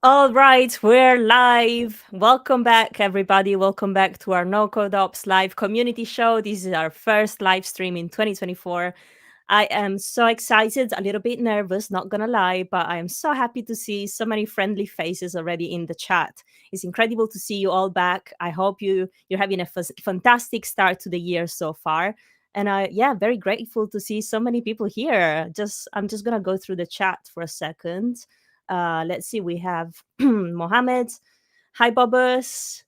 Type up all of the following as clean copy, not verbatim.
All right, we're live. Welcome back, everybody. Welcome back to our NoCodeOps Live Community Show. This is our first live stream in 2024. I am so excited, a little bit nervous, not gonna lie, but I am so happy to see so many friendly faces already in the chat. It's incredible to see you all back. I hope you're having a fantastic start to the year so far. And yeah, very grateful to see so many people here. I'm just gonna go through the chat for a second. Let's see, we have Mohammed. Hi, Bobbers.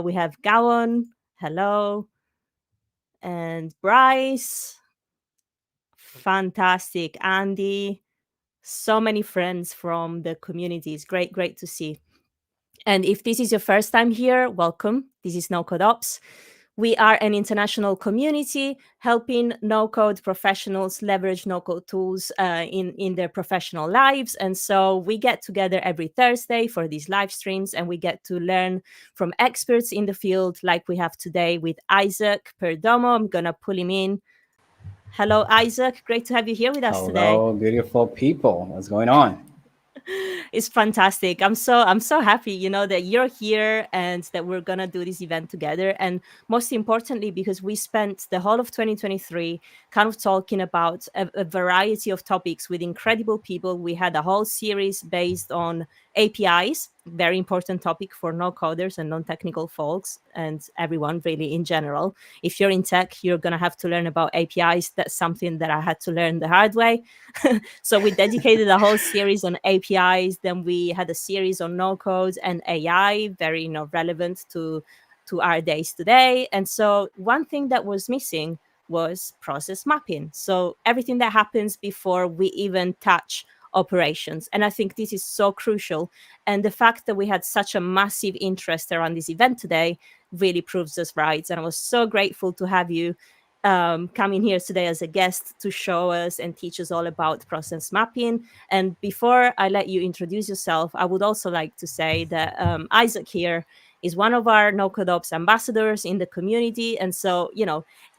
We have Gawon. Hello. And Bryce. Fantastic. Andy. So many friends from the community. It's great to see. And if this is your first time here, welcome. This is NoCodeOps. We are an international community helping no-code professionals leverage no-code tools in their professional lives. And so we get together every Thursday for these live streams, and we get to learn from experts in the field like we have today with Isaac Perdomo. I'm going to pull him in. Hello, Isaac. Great to have you here with us today. Hello, beautiful people. What's going on? It's fantastic. I'm so happy, that you're here and that we're gonna do this event together. And most importantly, because we spent the whole of 2023 kind of talking about a variety of topics with incredible people. We had a whole series based on APIs, very important topic for no coders and non-technical folks and everyone really in general. If you're in tech, you're gonna have to learn about APIs. That's something that I had to learn the hard way. So we dedicated a whole series on APIs. Then we had a series on no code and AI, very relevant to our days today. And so one thing that was missing was process mapping. So everything that happens before we even touch operations. And I think this is so crucial. And the fact that we had such a massive interest around this event today really proves us right. And I was so grateful to have you coming here today as a guest to show us and teach us all about process mapping. And before I let you introduce yourself, I would also like to say that Isaac here is one of our NoCodeOps ambassadors in the community. And so,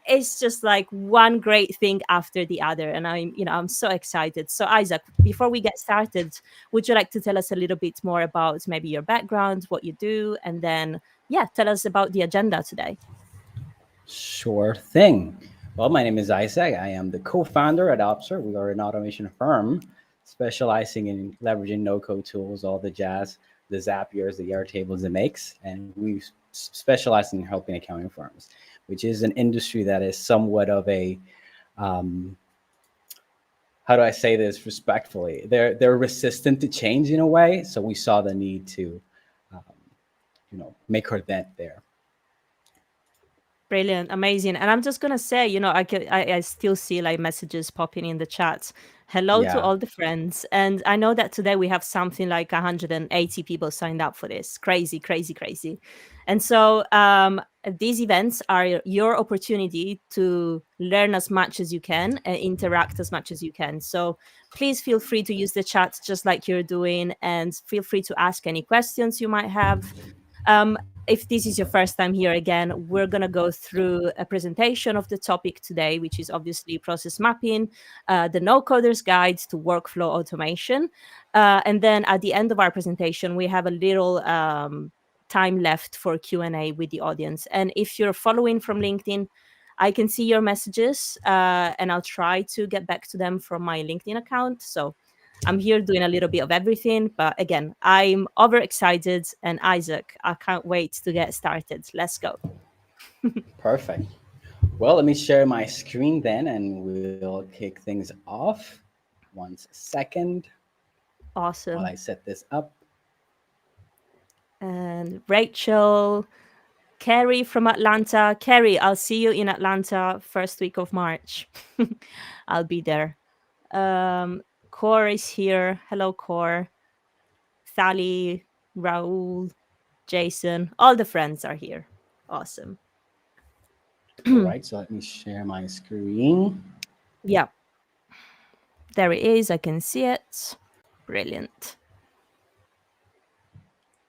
it's just like one great thing after the other. And I'm so excited. So Isaac, before we get started, would you like to tell us a little bit more about maybe your background, what you do, and then, yeah, tell us about the agenda today. Sure thing. Well, my name is Isaac. I am the co-founder at Opser. We are an automation firm specializing in leveraging no-code tools, all the jazz, the Zapiers, the Airtables, the makes, and we specialize in helping accounting firms, which is an industry that is somewhat of a how do I say this respectfully? They're resistant to change in a way, so we saw the need to, make our dent there. Brilliant, amazing. And I'm just gonna say, I still see like messages popping in the chat. Hello to Yeah. all the friends. And I know that today we have something like 180 people signed up for this. Crazy, crazy, crazy. And so these events are your opportunity to learn as much as you can and interact as much as you can. So please feel free to use the chat just like you're doing, and feel free to ask any questions you might have. If this is your first time here again, we're going to go through a presentation of the topic today, which is obviously process mapping, the no-coder's guide to workflow automation. And then at the end of our presentation, we have a little time left for Q&A with the audience. And if you're following from LinkedIn, I can see your messages and I'll try to get back to them from my LinkedIn account. So I'm here doing a little bit of everything, but again, I'm overexcited. And Isaac, I can't wait to get started. Let's go. Perfect. Well, let me share my screen then and we'll kick things off. One second while I Awesome. set this up. And Rachel, Kerry from Atlanta. Kerry, I'll see you in Atlanta first week of March. I'll be there. Core is here. Hello, Core. Sally, Raul, Jason. All the friends are here. Awesome. All right, so let me share my screen. Yeah, there it is. I can see it. Brilliant.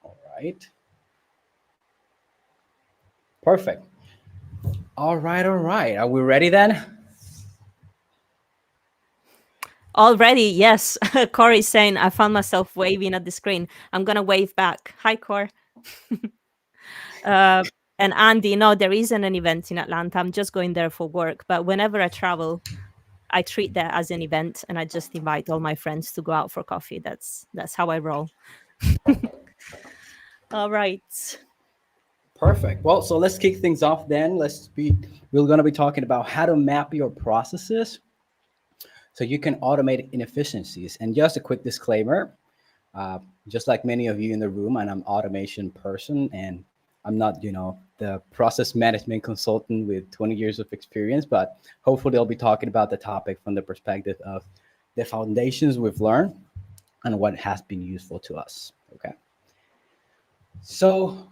All right. Perfect. All right, all right. Are we ready then? Already, yes. Corey's saying, I found myself waving at the screen. I'm going to wave back. Hi, Corey. Uh, and Andy, no, there isn't an event in Atlanta. I'm just going there for work. But whenever I travel, I treat that as an event, and I just invite all my friends to go out for coffee. That's how I roll. All right. Perfect. Well, so let's kick things off then. We're going to be talking about how to map your processes so you can automate inefficiencies. And just a quick disclaimer, just like many of you in the room, and I'm automation person, and I'm not, the process management consultant with 20 years of experience, but hopefully I'll be talking about the topic from the perspective of the foundations we've learned and what has been useful to us. Okay. So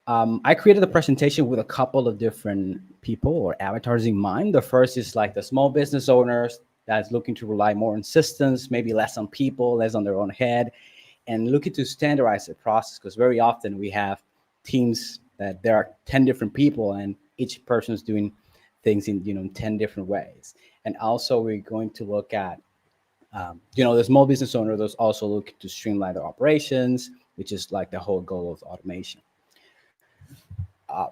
I created a presentation with a couple of different people or avatars in mind. The first is like the small business owners that's looking to rely more on systems, maybe less on people, less on their own head, and looking to standardize the process, because very often we have teams that there are 10 different people and each person is doing things in 10 different ways. And also we're going to look at the small business owner that's also looking to streamline their operations, which is like the whole goal of automation.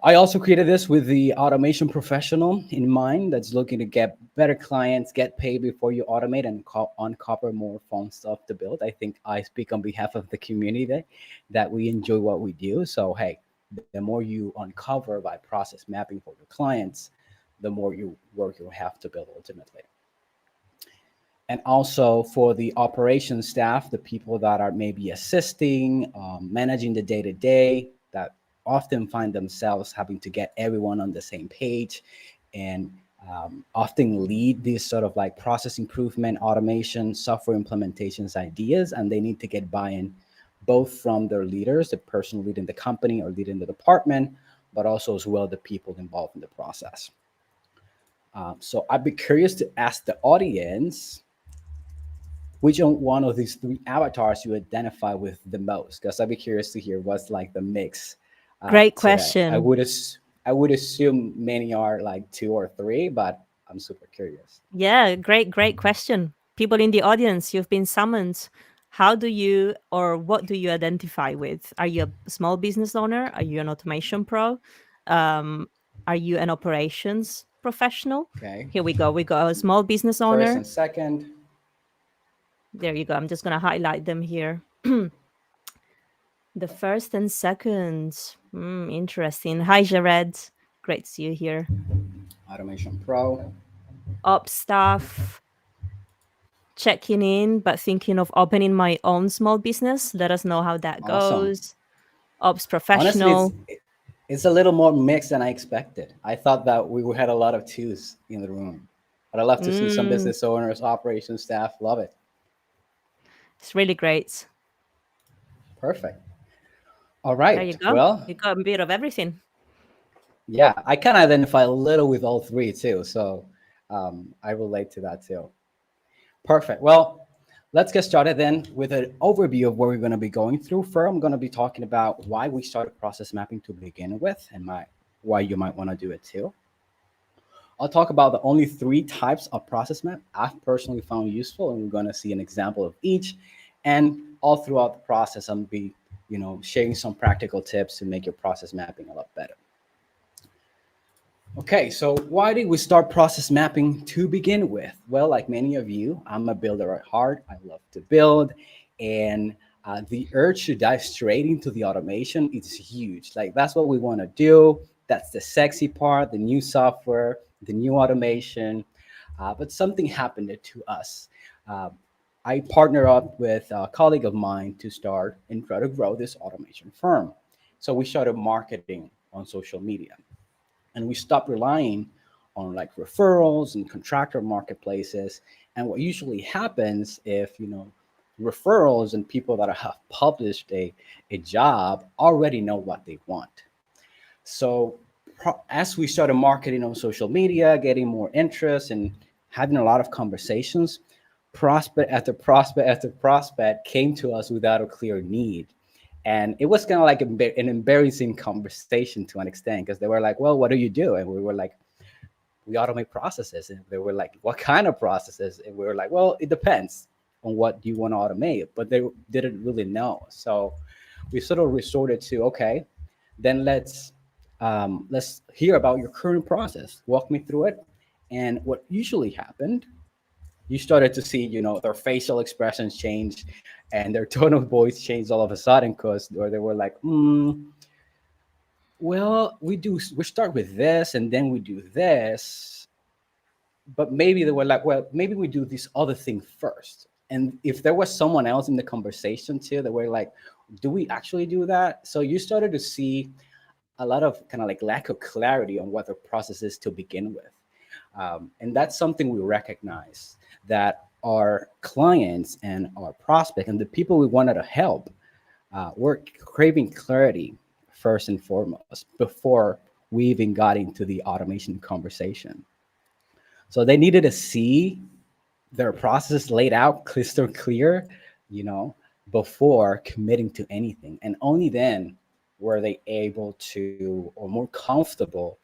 I also created this with the automation professional in mind that's looking to get better clients, get paid before you automate, and uncover more fun stuff to build. I think I speak on behalf of the community that we enjoy what we do. So, hey, the more you uncover by process mapping for your clients, the more work you'll have to build ultimately. And also for the operations staff, the people that are maybe assisting, managing the day-to-day, that often find themselves having to get everyone on the same page and often lead these sort of like process improvement, automation, software implementations ideas, and they need to get buy-in both from their leaders, the person leading the company or leading the department, but also as well the people involved in the process. So I'd be curious to ask the audience, which one of these three avatars you identify with the most? Because I'd be curious to hear what's like the mix Great today. question. I would assume many are like two or three, but I'm super curious. Yeah, great question. People in the audience, you've been summoned. How do you or what do you identify with? Are you a small business owner? Are you an automation pro? Um, are you an operations professional? Okay. Here we go. We got a small business First owner. and second. There you go. I'm just going to highlight them here. The first and second. Interesting. Hi, Jared. Great to see you here. Automation Pro. Ops staff. Checking in, but thinking of opening my own small business. Let us know how that Awesome. goes. Ops Honestly, professional. it's a little more mixed than I expected. I thought that we had a lot of twos in the room, but I love to see some Mm, business owners, operations staff. Love it. it's really great. Perfect. All There you right. go. Well, You got a bit of everything. yeah, I can identify a little with all three too. So I relate to that too. Perfect. Well, let's get started then with an overview of what we're going to be going through. First, I'm going to be talking about why we started process mapping to begin with and why you might want to do it too. I'll talk about the only three types of process map I've personally found useful, and we're going to see an example of each. And all throughout the process, I'm be sharing some practical tips to make your process mapping a lot better. Okay, so why did we start process mapping to begin with? Well, like many of you, I'm a builder at heart. I love to build, and the urge to dive straight into the automation is huge. Like that's what we want to do. That's the sexy part, the new software, the new automation. But something happened to us. Uh, I partnered up with a colleague of mine to start and try to grow this automation firm. So we started marketing on social media, and we stopped relying on like referrals and contractor marketplaces. And what usually happens if referrals and people that have published a job already know what they want. So as we started marketing on social media, getting more interest and having a lot of conversations, prospect after prospect after prospect came to us without a clear need. And it was kind of like an embarrassing conversation to an extent, because they were like, well, what do you do? And we were like, we automate processes. And they were like, what kind of processes? And we were like, well, it depends on what you want to automate, but they didn't really know. So we sort of resorted to, okay, then let's hear about your current process. Walk me through it. And what usually happened, you started to see, their facial expressions change and their tone of voice changed all of a sudden, because or they were like, well, we start with this and then we do this, but maybe they were like, well, maybe we do this other thing first. And if there was someone else in the conversation too, they were like, do we actually do that? So you started to see a lot of kind of like lack of clarity on what the process is to begin with. And that's something we recognize, that our clients and our prospect and the people we wanted to help were craving clarity first and foremost before we even got into the automation conversation. So they needed to see their process laid out crystal clear, you know, before committing to anything. And only then were they able to, or more comfortable,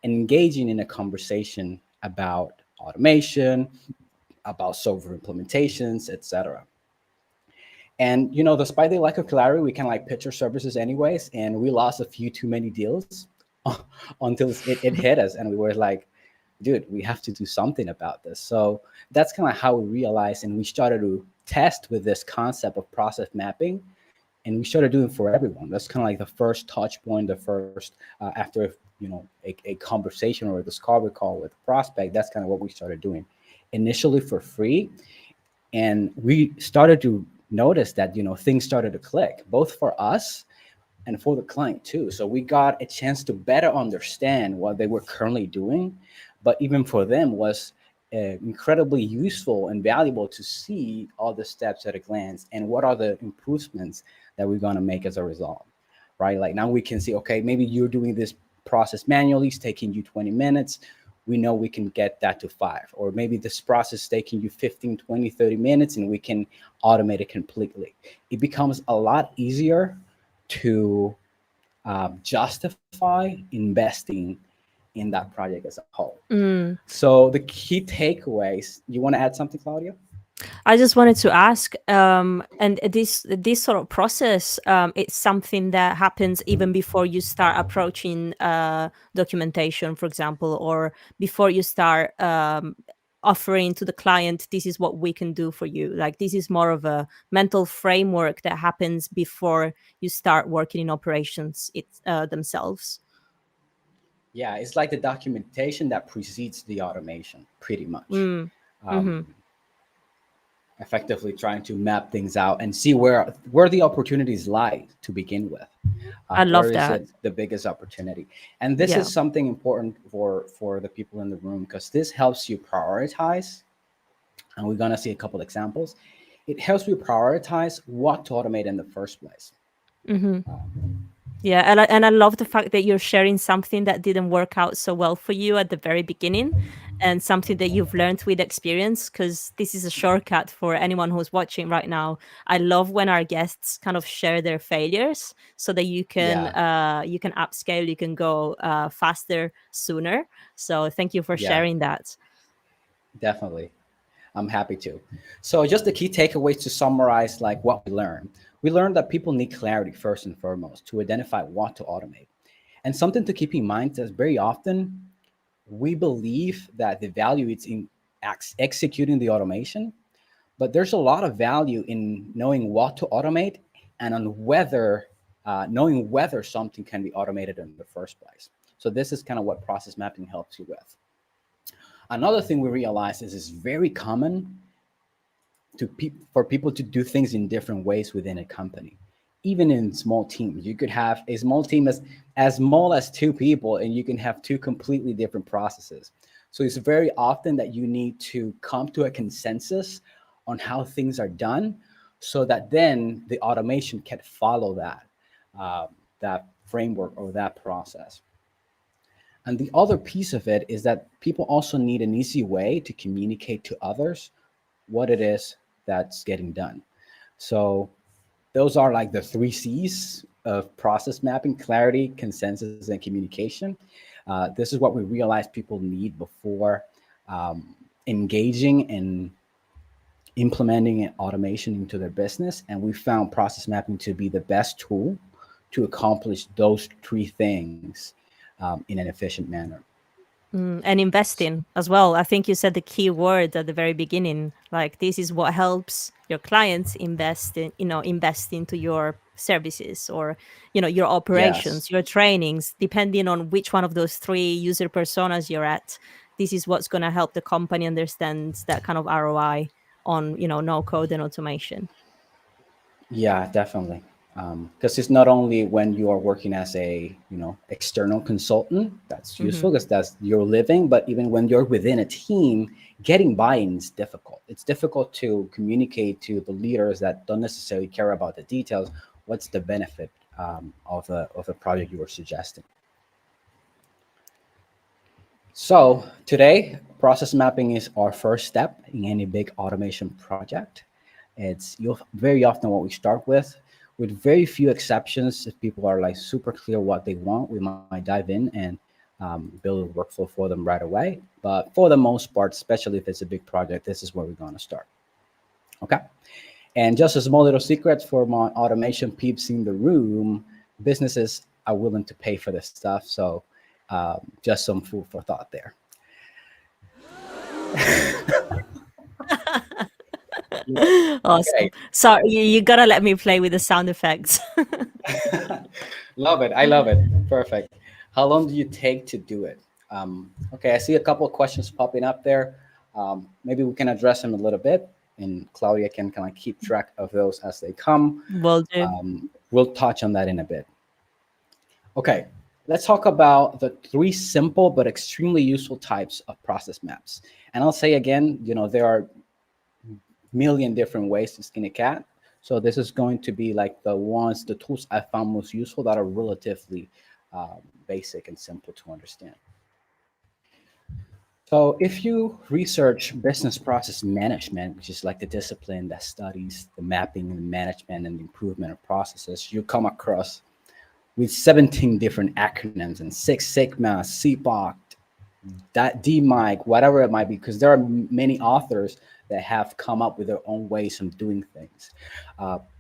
engaging in a conversation about automation, about software implementations, etc. And despite the lack of clarity, we can like pitch our services anyways, and we lost a few too many deals until it hit us, and we were like, dude, we have to do something about this. So that's kind of how we realized, and we started to test with this concept of process mapping, and we started doing it for everyone. That's kind of like the first touch point, the first after a conversation or a discovery call with a prospect. That's kind of what we started doing initially for free, and we started to notice that things started to click both for us and for the client too. So we got a chance to better understand what they were currently doing, but even for them was incredibly useful and valuable to see all the steps at a glance and what are the improvements that we're going to make as a result, right? Like now we can see, okay, maybe you're doing this process manually, it's taking you 20 minutes. We know we can get that to 5, or maybe this process is taking you 15, 20, 30 minutes and we can automate it completely. It becomes a lot easier to justify investing in that project as a whole. Mm. So the key takeaways, you want to add something, Claudia? I just wanted to ask, and this sort of process, it's something that happens even before you start approaching documentation, for example, or before you start offering to the client, this is what we can do for you. Like this is more of a mental framework that happens before you start working in operations themselves. Yeah, it's like the documentation that precedes the automation, pretty much. Mm. Um, Hmm. Effectively trying to map things out and see where the opportunities lie to begin with. I Where love is that. it the biggest opportunity? And this Yeah. is something important for the people in the room, because this helps you prioritize, and we're going to see a couple examples. It helps you prioritize what to automate in the first place. Hmm. Yeah, and I love the fact that you're sharing something that didn't work out so well for you at the very beginning, and something that you've learned with experience, because this is a shortcut for anyone who's watching right now. I love when our guests kind of share their failures so that Yeah, you can upscale, you can go faster sooner. So thank you for yeah, sharing that. definitely. I'm happy to. So just the key takeaways to summarize like what we learned. We learned that people need clarity first and foremost to identify what to automate. And something to keep in mind is very often we believe that the value is in executing the automation, but there's a lot of value in knowing what to automate and on whether knowing whether something can be automated in the first place. So this is kind of what process mapping helps you with. Another thing we realize is it's very common for people to do things in different ways within a company. Even in small teams, you could have a small team as small as 2 people, and you can have 2 completely different processes. So it's very often that you need to come to a consensus on how things are done, so that then the automation can follow that framework or that process. And the other piece of it is that people also need an easy way to communicate to others what it is that's getting done. So those are like the 3 C's of process mapping: clarity, consensus, and communication. This is what we realized people need before engaging in implementing automation into their business. And we found process mapping to be the best tool to accomplish those three things in an efficient manner. And investing as well. I think you said the key word at the very beginning. Like this is what helps your clients invest in, invest into your services or, your Yes. operations, your trainings, depending on which one of those three user personas you're at. This is what's going to help the company understand that kind of ROI on, no code and automation. Yeah, definitely. Because it's not only when you are working as a external consultant that's Hmm. useful because that's your living, but even when you're within a team, getting buy-in is difficult. It's difficult to communicate to the leaders that don't necessarily care about the details. What's the benefit of the project you were suggesting? So today, process mapping is our first step in any big automation project. It's you'll very often what we start with very few exceptions. If people are like super clear what they want, we might dive in and build a workflow for them right away. But for the most part, especially if it's a big project, this is where we're going to start. Okay. And just a small little secret for my automation peeps in the room, businesses are willing to pay for this stuff. So just some food for thought there. Awesome. Okay. Sorry, you gotta let me play with the sound effects. Love it. I love it. Perfect. How long do you take to do it? Okay, I see a couple of questions popping up there. Maybe we can address them a little bit, and Claudia can kind of keep track of those as they come. Will do. We'll touch on that in a bit. Okay, let's talk about the three simple but extremely useful types of process maps. And I'll say again, there are million different ways to skin a cat. So this is going to be like the tools I found most useful that are relatively basic and simple to understand. So if you research business process management, which is like the discipline that studies the mapping and management and the improvement of processes, you come across with 17 different acronyms and Six Sigma, CPOC, that DMIC, whatever it might be, because there are many authors that have come up with their own ways of doing things.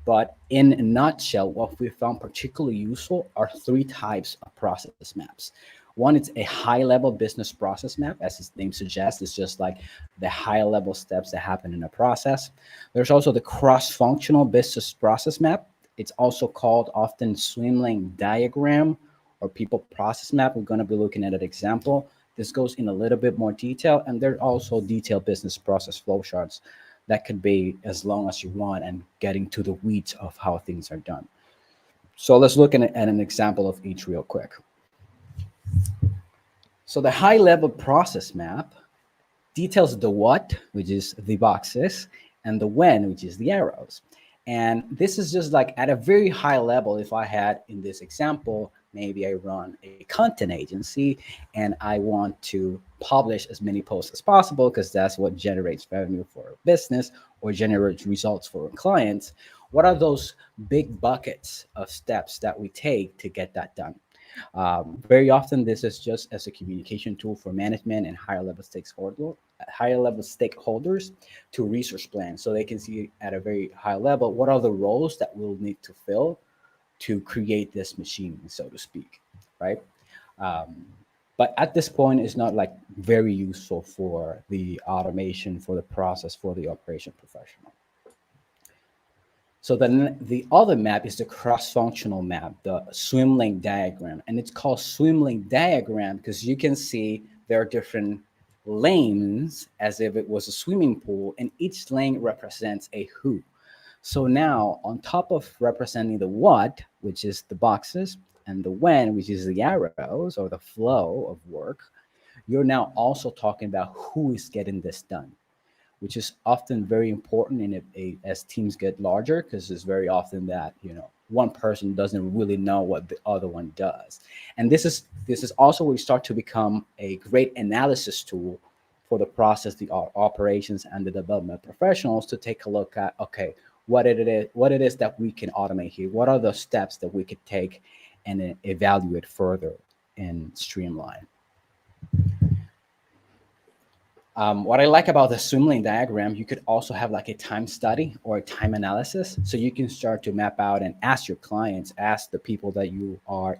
But in a nutshell, what we found particularly useful are three types of process maps. One is a high-level business process map, as its name suggests. It's just like the high-level steps that happen in a process. There's also the cross-functional business process map. It's also called often swim lane diagram or people process map. We're going to be looking at an example. This goes in a little bit more detail, and there's also detailed business process flowcharts that could be as long as you want and getting to the weeds of how things are done. So let's look at an example of each real quick. So the high level process map details the what, which is the boxes, and the when, which is the arrows. And this is just like at a very high level. If I had in this example, maybe I run a content agency and I want to publish as many posts as possible because that's what generates revenue for a business or generates results for clients. What are those big buckets of steps that we take to get that done? Very often, this is just as a communication tool for management and higher level stakeholders to research plan, so they can see at a very high level what are the roles that we'll need to fill to create this machine, so to speak, right? Um, but at this point, it's not like very useful for the automation, for the process, for the operation professional. So then the other map is the cross-functional map, the swim lane diagram. And it's called swim lane diagram because you can see there are different lanes as if it was a swimming pool, and each lane represents a who. So now on top of representing the what, which is the boxes, and the when, which is the arrows or the flow of work, you're now also talking about who is getting this done, which is often very important as teams get larger, because it's very often that one person doesn't really know what the other one does. And this is also where we start to become a great analysis tool for the process, the operations, and the development professionals to take a look at, okay, what it is that we can automate here, what are the steps that we could take and evaluate further and streamline. What I like about the streamlining diagram, you could also have like a time study or a time analysis. So you can start to map out and ask your clients, ask the people that you are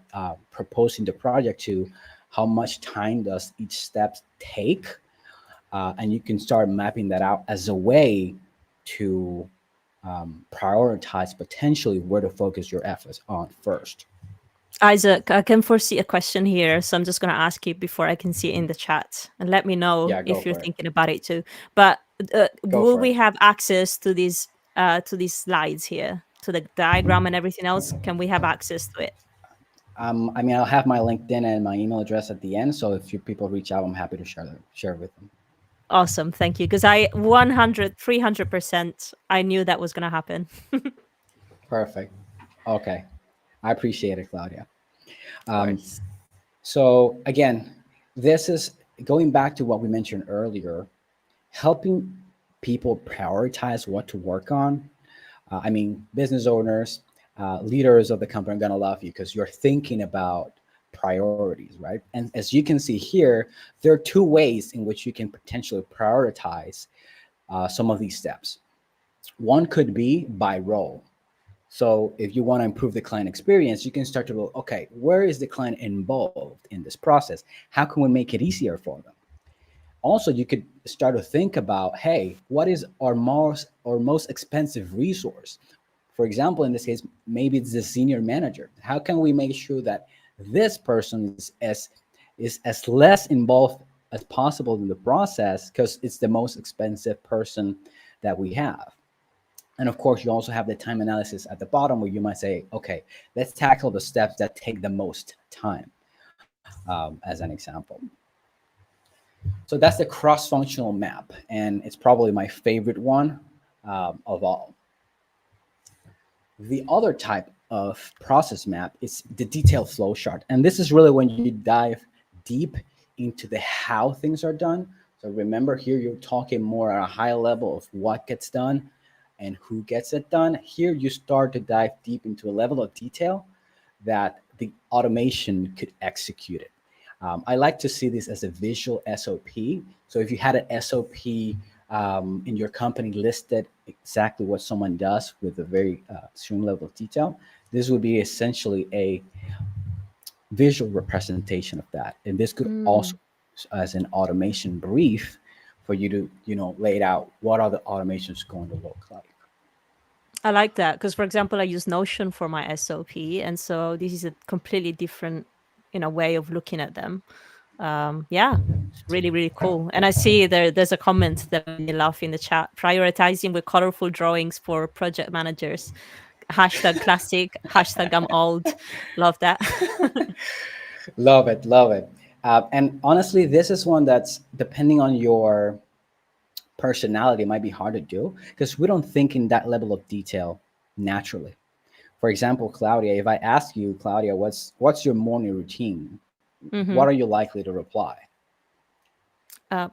proposing the project to, how much time does each step take? And you can start mapping that out as a way to prioritize potentially where to focus your efforts on first. Isaac, I can foresee a question here, so I'm just going to ask you before I can see it in the chat, and let me know Yeah, go if you're for it. thinking about it too. But Go will for we it. have access to these slides here, to the diagram and everything else? Can we have access to it? I mean, I'll have my LinkedIn and my email address at the end. So if you people reach out, I'm happy to share with them. Awesome, thank you. Because I 300% I knew that was going to happen. Perfect. Okay. I appreciate it, Claudia. Of course. So again, this is going back to what we mentioned earlier, helping people prioritize what to work on. I mean, business owners, leaders of the company are going to love you because you're thinking about priorities, right? And as you can see here, there are two ways in which you can potentially prioritize some of these steps. One could be by role. So if you want to improve the client experience, you can start to look, okay, where is the client involved in this process? How can we make it easier for them? Also, you could start to think about, hey, what is our most expensive resource? For example, in this case, maybe it's the senior manager. How can we make sure that this person is as less involved as possible in the process because it's the most expensive person that we have? And of course, you also have the time analysis at the bottom where you might say, okay, let's tackle the steps that take the most time, as an example. So that's the cross-functional map, and it's probably my favorite one of all. The other type of process map is the detailed flow chart. And this is really when you dive deep into the how things are done. So remember here, you're talking more at a high level of what gets done and who gets it done. Here you start to dive deep into a level of detail that the automation could execute it. I like to see this as a visual SOP. So if you had an SOP in your company listed exactly what someone does with a very extreme level of detail, this would be essentially a visual representation of that. And this could also Mm. as an automation brief for you to, lay it out what are the automations going to look like. I like that because, for example, I use Notion for my SOP, and so this is a completely different, way of looking at them. Yeah, it's really, really cool. And I see there's a comment that made me laugh in the chat. Prioritizing with colorful drawings for project managers. Hashtag classic. Hashtag I'm old. Love that. Love it, love it. And honestly, this is one that's depending on your personality, might be hard to do because we don't think in that level of detail naturally. For example, Claudia, if I ask you, Claudia, what's your morning routine? What Hmm. are you likely to reply?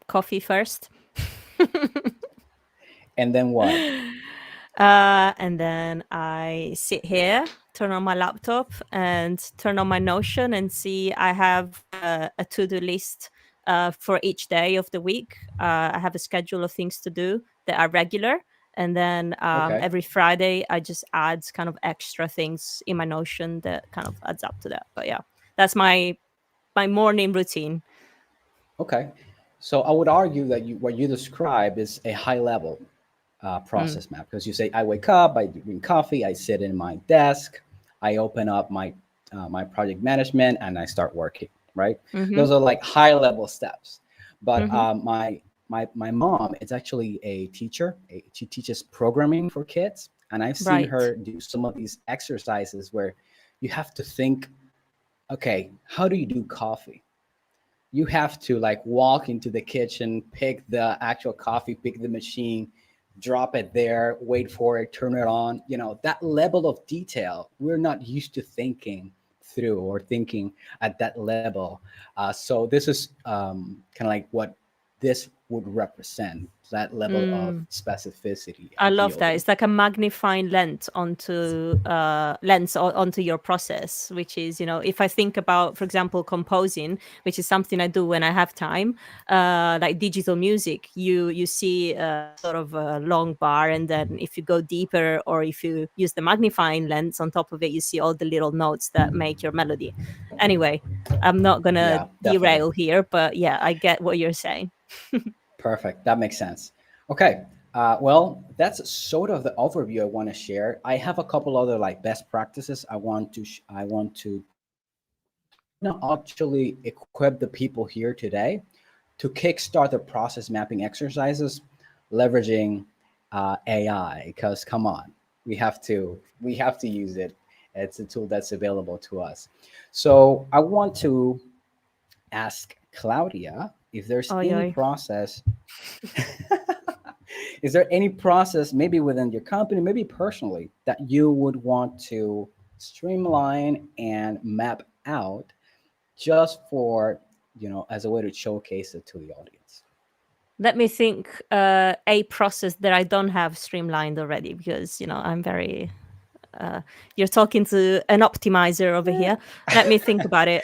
Coffee first. And then what? And then I sit here, turn on my laptop, and turn on my Notion and see I have a to-do list for each day of the week. I have a schedule of things to do that are regular. And then Okay. every Friday, I just add kind of extra things in my Notion that kind of adds up to that. But yeah, that's my morning routine. Okay. So I would argue that what you describe is a high level Mm. process map because you say I wake up, I drink coffee, I sit in my desk, I open up my project management, and I start working. Right. Mm-hmm. Those are like high level steps. But Mm-hmm. my mom is actually a teacher. She teaches programming for kids, and I've seen Right. her do some of these exercises where you have to think, okay, how do you do coffee? You have to like walk into the kitchen, pick the actual coffee, pick the machine, drop it there, wait for it, turn it on. That level of detail, we're not used to thinking through or thinking at that level. So this is kind of like what this would represent. that level of Mm. specificity, I love that. ideally. It's like a magnifying lens onto your process, which is, if I think about, for example, composing, which is something I do when I have time, like digital music, you see sort of a long bar, and then if you go deeper or if you use the magnifying lens on top of it, you see all the little notes that make your melody. Anyway, I'm not gonna Yeah, definitely. derail here, but yeah, I get what you're saying. Perfect. That makes sense. Okay. Well, that's sort of the overview I want to share. I have a couple other like best practices I want to actually equip the people here today to kickstart the process mapping exercises, leveraging AI. Because come on, we have to use it. It's a tool that's available to us. So I want to ask Claudia if there's Oi, any oi. process. Is there any process, maybe within your company, maybe personally, that you would want to streamline and map out just for, as a way to showcase it to the audience? Let me think a process that I don't have streamlined already, because I'm very you're talking to an optimizer over here. Let me think about it.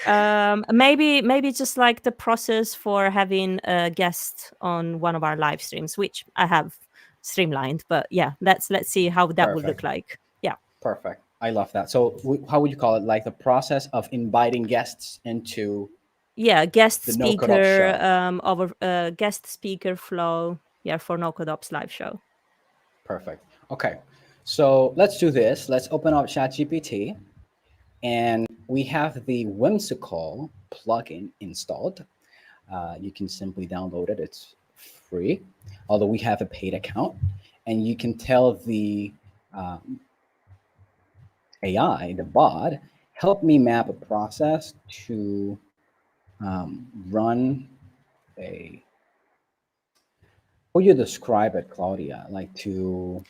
Maybe just like the process for having a guest on one of our live streams, which I have streamlined. But yeah, let's see how that would look Perfect. like. Yeah. Perfect. I love that. So, how would you call it? Like the process of inviting guests into Yeah, guest the No Code Ops speaker show. over guest speaker flow. Yeah, for NoCodeOps live show. Perfect. Okay. So, let's do this. Let's open up ChatGPT, and we have the whimsical plugin installed. You can simply download it. It's free, although we have a paid account, and you can tell the um, AI, the bot, help me map a process to run a. How you describe it, Claudia? Like to.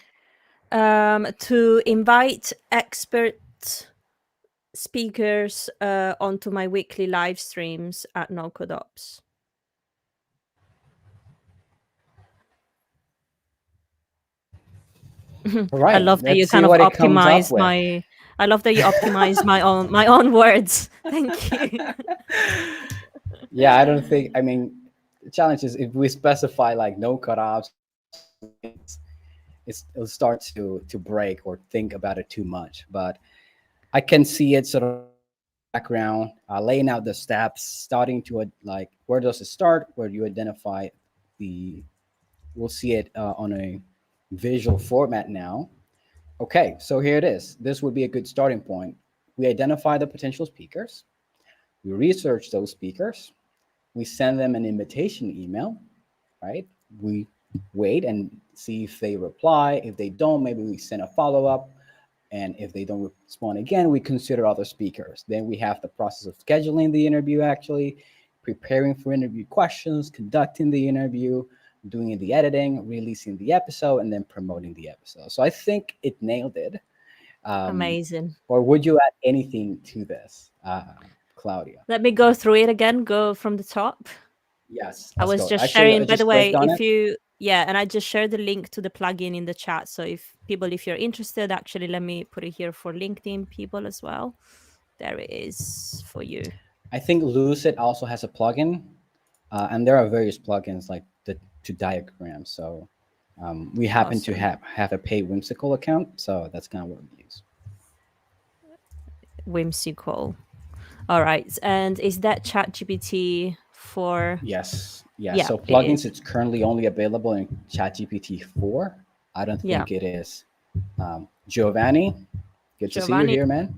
To invite expert speakers onto my weekly live streams at NoCodeOps. All I right, love that you let's see kind of what it comes up optimize with. my. I love that you optimize my own words. Thank you. Yeah, I don't think. I mean, the challenge is if we specify like no cutoffs, it'll start to break or think about it too much. But I can see it sort of background, laying out the steps, starting to like where does it start? Where do you identify the? We'll see it on a visual format now. Okay, so here it is. This would be a good starting point. We identify the potential speakers. We research those speakers. We send them an invitation email, right? We wait and see if they reply. If they don't, maybe we send a follow up. And if they don't respond again, we consider other speakers. Then we have the process of scheduling the interview, actually, preparing for interview questions, conducting the interview, doing the editing, releasing the episode, and then promoting the episode. So I think it nailed it. Um, Amazing. or would you add anything to this, Claudia? Let me go through it again. Go from the top. Yes, I let's was go. just Actually, I sharing, by the just clicked way, on if it. you, yeah, and I just shared the link to the plugin in the chat. So if you're interested, actually, let me put it here for LinkedIn people as well. There it is for you. I think Lucid also has a plugin, and there are various plugins like the to diagrams. So we happen to Awesome. have a paid whimsical account, so that's kind of what we use. Whimsical. All right. And is that ChatGPT for? Yes, yeah. Yeah, So it plugins, is. it's currently only available in ChatGPT 4. I don't Yeah. think it is. Giovanni, good to see you Giovanni, here, man.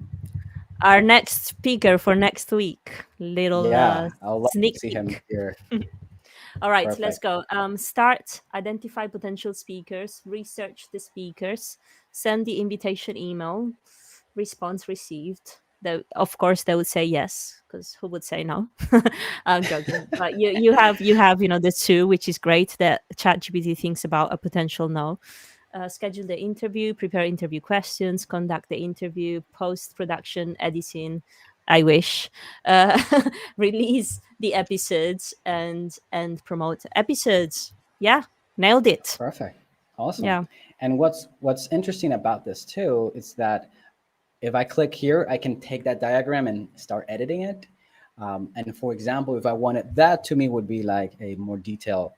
our next speaker for next week. Little Yeah, I'd love to sneak see him peek. here. All right, let's Perfect. go. Start, identify potential speakers, research the speakers, send the invitation email, response received. Though, of course, they would say yes, because who would say no? I'm joking. But you have the two, which is great that ChatGPT thinks about a potential no. Schedule the interview, prepare interview questions, conduct the interview, post production, editing. I wish. Uh, Release the episodes and promote episodes. Yeah. Nailed it. Perfect. Awesome. Yeah. And what's interesting about this too is that if I click here, I can take that diagram and start editing it. And for example, if I wanted that to me would be like a more detailed,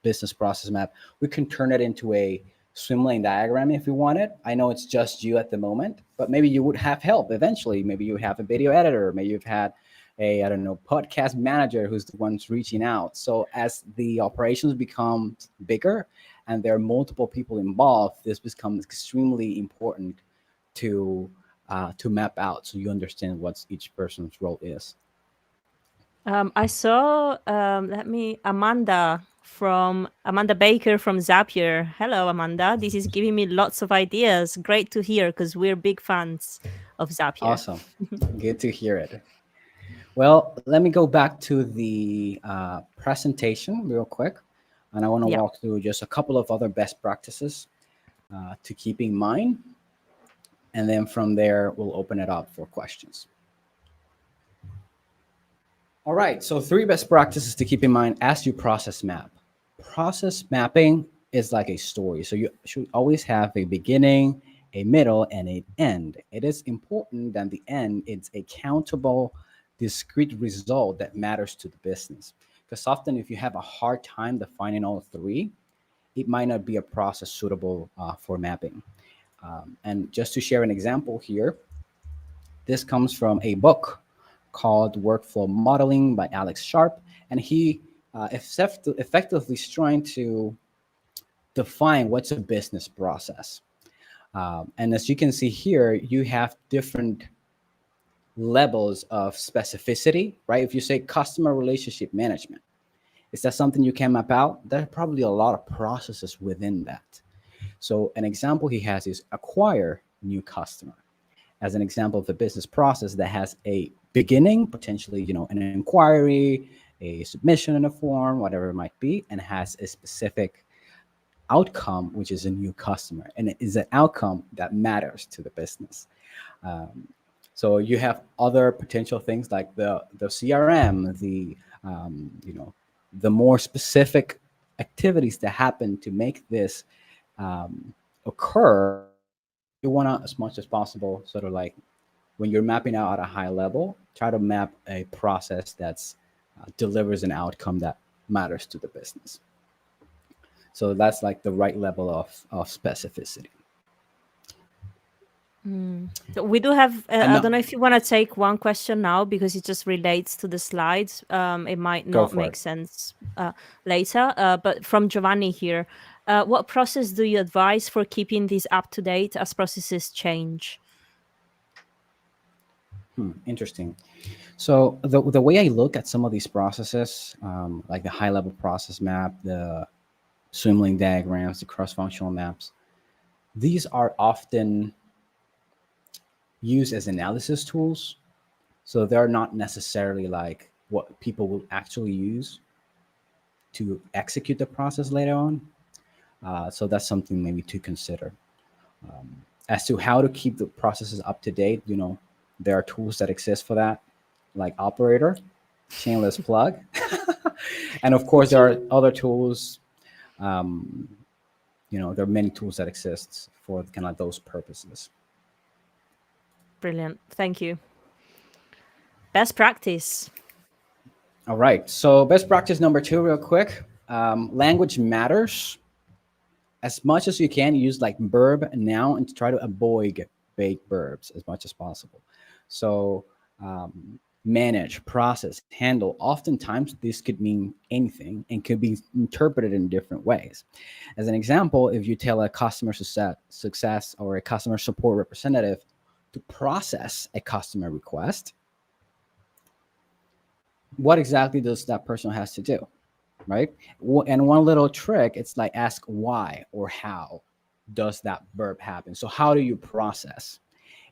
business process map. We can turn it into a swim lane diagram if you want it. I know it's just you at the moment, but maybe you would have help eventually. Maybe you have a video editor. Maybe you've had a, I don't know, podcast manager who's the ones reaching out. So as the operations become bigger and there are multiple people involved, this becomes extremely important to map out so you understand what each person's role is. I saw, Amanda Baker from Zapier. Hello, Amanda. This is giving me lots of ideas. Great to hear because we're big fans of Zapier. Awesome. Good to hear it. Well, let me go back to the presentation real quick. And I want to Yeah. walk through just a couple of other best practices to keep in mind. And then from there, we'll open it up for questions. All right, so 3 best practices to keep in mind as you process map. Process mapping is like a story. So you should always have a beginning, a middle, and an end. It is important that the end is a countable, discrete result that matters to the business. Because often if you have a hard time defining all 3, it might not be a process suitable for mapping. And just to share an example here, this comes from a book called Workflow Modeling by Alex Sharp. And he effectively is trying to define what's a business process. And as you can see here, you have different levels of specificity, right? If you say customer relationship management, is that something you can map out? There are probably a lot of processes within that. So an example he has is acquire new customer as an example of a business process that has a beginning, potentially, an inquiry, a submission in a form, whatever it might be, and has a specific outcome, which is a new customer. And it is an outcome that matters to the business. So you have other potential things like the CRM, the more specific activities that happen to make this occur. You want to, as much as possible, sort of like when you're mapping out at a high level, try to map a process that's delivers an outcome that matters to the business. So that's like the right level of specificity. So we do have, And I now, don't know if you want to take one question now because it just relates to the slides. It might go not for make it. sense later, but from Giovanni here, what process do you advise for keeping these up to date as processes change? Interesting. So the way I look at some of these processes, like the high level process map, the swim lane diagrams, the cross functional maps, these are often used as analysis tools. So they're not necessarily like what people will actually use to execute the process later on. So that's something maybe to consider. As to how to keep the processes up to date, there are tools that exist for that, like Operator, shameless plug. And of course, there are other tools. Um, there are many tools that exist for kind of those purposes. Brilliant. Thank you. Best practice. All right. So best practice number 2, real quick. Language matters. As much as you can, use like verb, noun, and try to avoid vague verbs as much as possible. So manage, process, handle. Oftentimes, this could mean anything and could be interpreted in different ways. As an example, if you tell a customer success or a customer support representative to process a customer request, what exactly does that person has to do, right? And one little trick, it's like ask why or how does that verb happen. So how do you process?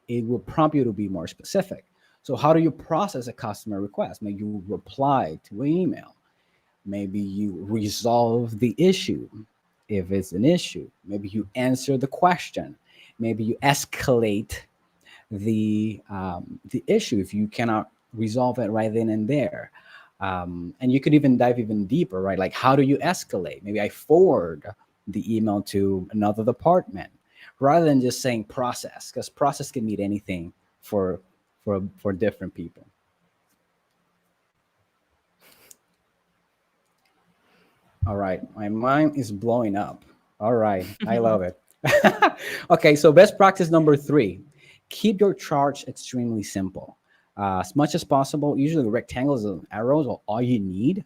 It will prompt you to be more specific. So how do you process a customer request? Maybe you reply to an email. Maybe you resolve the issue if it's an issue. Maybe you answer the question. Maybe you escalate the issue if you cannot resolve it right then and there. And you could even dive even deeper, right? Like, how do you escalate? Maybe I forward the email to another department rather than just saying process, because process can mean anything for for different people. All right, my mind is blowing up. All right, I love it. Okay, so best practice number three: keep your charts extremely simple. As much as possible, usually rectangles and arrows are all you need.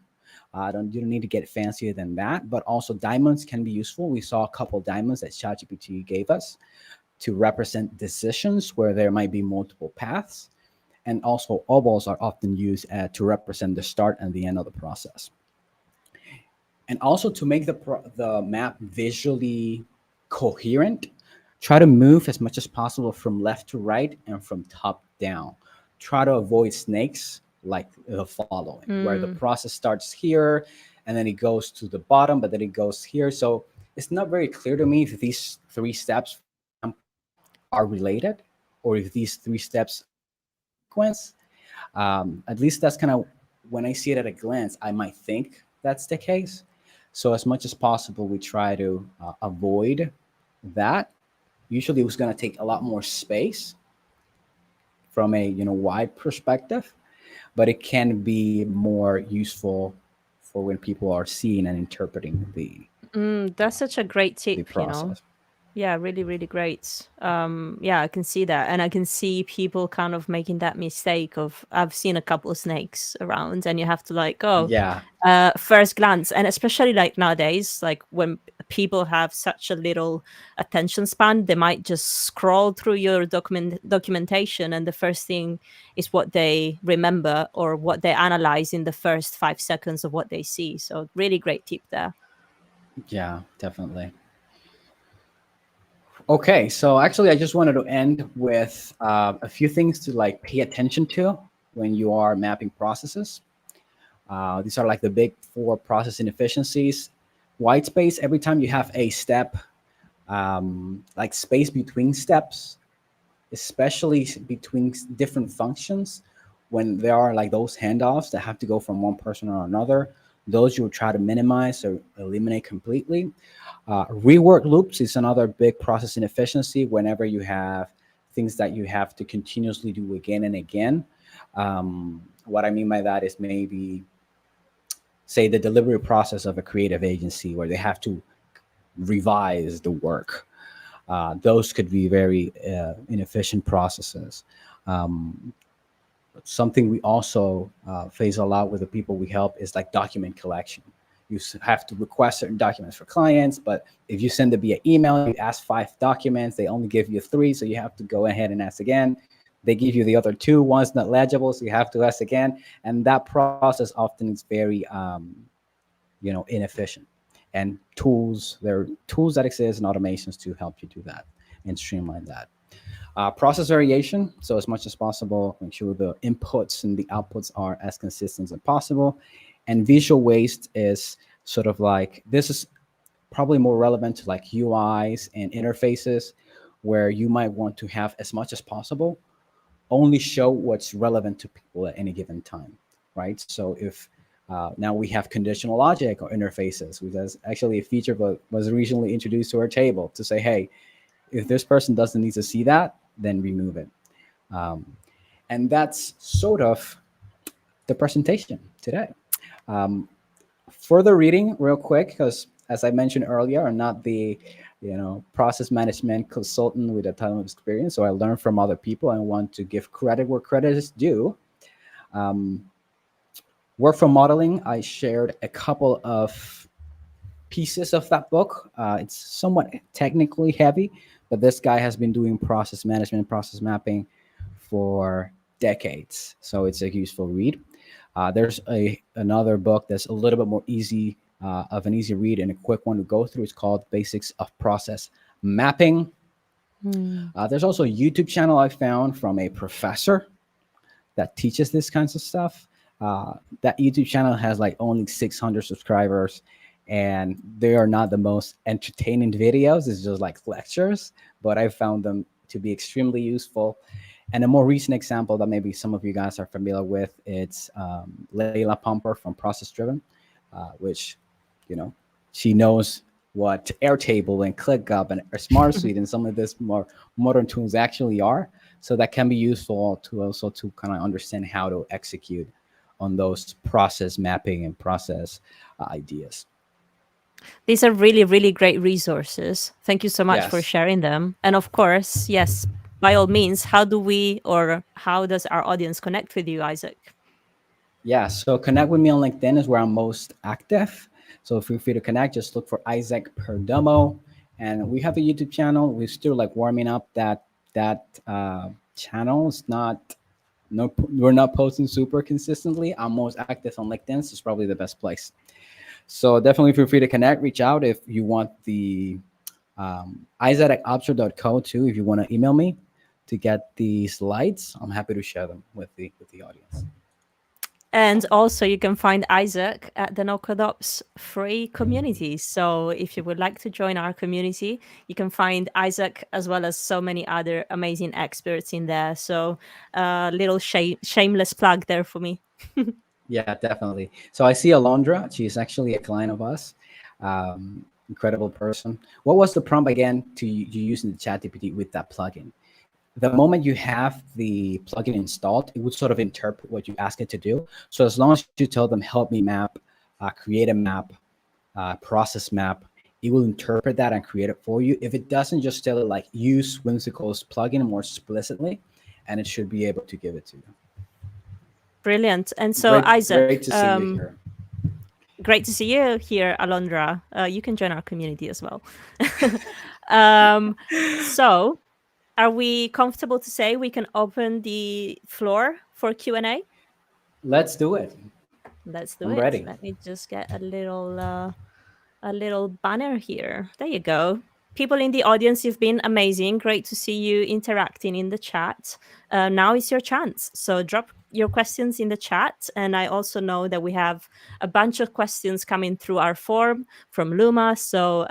You don't need to get fancier than that, but also diamonds can be useful. We saw a couple diamonds that ChatGPT gave us to represent decisions where there might be multiple paths, and also ovals are often used to represent the start and the end of the process. And also to make the map visually coherent, try to move as much as possible from left to right and from top down. Try to avoid snakes like the following, where the Mm, process starts here and then it goes to the bottom, but then it goes here. So it's not very clear to me if these three steps, for example, are related or if these three steps sequence. At least that's kind of when I see it at a glance, I might think that's the case. So as much as possible, we try to avoid that. Usually, it's going to take a lot more space from a wide perspective, but it can be more useful for when people are seeing and interpreting that's such a great the tip. process. Yeah, really, really great. Yeah, I can see that. And I can see people kind of making that mistake of I've seen a couple of snakes around and you have to like, oh, Yeah, first glance. And especially like nowadays, like when people have such a little attention span, they might just scroll through your documentation and the first thing is what they remember or what they analyze in the first 5 seconds of what they see. So really great tip there. yeah, definitely. Okay, so actually, I just wanted to end with a few things to like pay attention to when you are mapping processes. These are like the big four process inefficiencies. White space, every time you have a step, like space between steps, especially between different functions, when there are like those handoffs that have to go from one person or another, those you will try to minimize or eliminate completely. Rework loops is another big process inefficiency whenever you have things that you have to continuously do again and again. What I mean by that is maybe, say, the delivery process of a creative agency where they have to revise the work. Those could be very inefficient processes. Um, Something we also face a lot with the people we help is like document collection. You have to request certain documents for clients, but if you send it via email, you ask 5 documents, they only give you 3, so you have to go ahead and ask again. They give you the other 2, one's not legible, so you have to ask again, and that process often is very inefficient. And there are tools that exist and automations to help you do that and streamline that. Process variation. So as much as possible, make sure the inputs and the outputs are as consistent as possible. And visual waste is sort of like, this is probably more relevant to like UIs and interfaces, where you might want to have as much as possible only show what's relevant to people at any given time, right? So if now we have conditional logic or interfaces, which is actually a feature that was recently introduced to our table to say, hey, if this person doesn't need to see that, then remove it. Um, and that's sort of the presentation today. Um, Further reading real quick, because as I mentioned earlier, I'm not the process management consultant with a ton of experience. So I learn from other people and want to give credit where credit is due. Um, Workflow modeling, I shared a couple of pieces of that book. It's somewhat technically heavy, but this guy has been doing process management, process mapping for decades, so it's a useful read. There's another book that's a little bit more easy, of an easy read and a quick one to go through. It's called Basics of Process Mapping. Mm. There's also a YouTube channel I found from a professor that teaches this kinds of stuff. That YouTube channel has like only 600 subscribers, and they are not the most entertaining videos. It's just like lectures, but I found them to be extremely useful. And a more recent example that maybe some of you guys are familiar with, it's Layla Pumper from Process Driven, which, you know, she knows what Airtable and ClickUp and Smart Suite and some of this more modern tools actually are. So that can be useful to also to kind of understand how to execute on those process mapping and process ideas. These are really, really great resources. Thank you so much for Yes. sharing them. And of course, yes, by all means, how do we or how does our audience connect with you, Isaac? Yeah, so connect with me on LinkedIn is where I'm most active. So feel free to connect. Just look for Isaac Perdomo, and we have a YouTube channel. We're still like warming up that channel. It's not no, we're not posting super consistently. I'm most active on LinkedIn, so it's probably the best place. So definitely feel free to connect. Reach out if you want the Isaac at obser.co too. If you want to email me to get the slides, I'm happy to share them with the audience. And also, you can find Isaac at the NoCodeOps free community. So, if you would like to join our community, you can find Isaac as well as so many other amazing experts in there. So, little shameless plug there for me. Yeah, definitely. So I see Alondra. She's actually a client of us. Incredible person. What was the prompt again to you using the ChatGPT with that plugin? The moment you have the plugin installed, it would sort of interpret what you ask it to do. So as long as you tell them, help me map, create a map, process map, it will interpret that and create it for you. If it doesn't, just tell it like use Whimsical's plugin more explicitly, and it should be able to give it to you. Brilliant. And so, Great Isaac, to see you here. great to see you here, Alondra. You can join our community as well. um, so, are we comfortable to say we can open the floor for Q&A? Let's do it. Let's do I'm it. ready. Let me just get a little banner here. There you go. People in the audience, you've been amazing. Great to see you interacting in the chat. Now is your chance. So drop your questions in the chat. And I also know that we have a bunch of questions coming through our form from Luma. So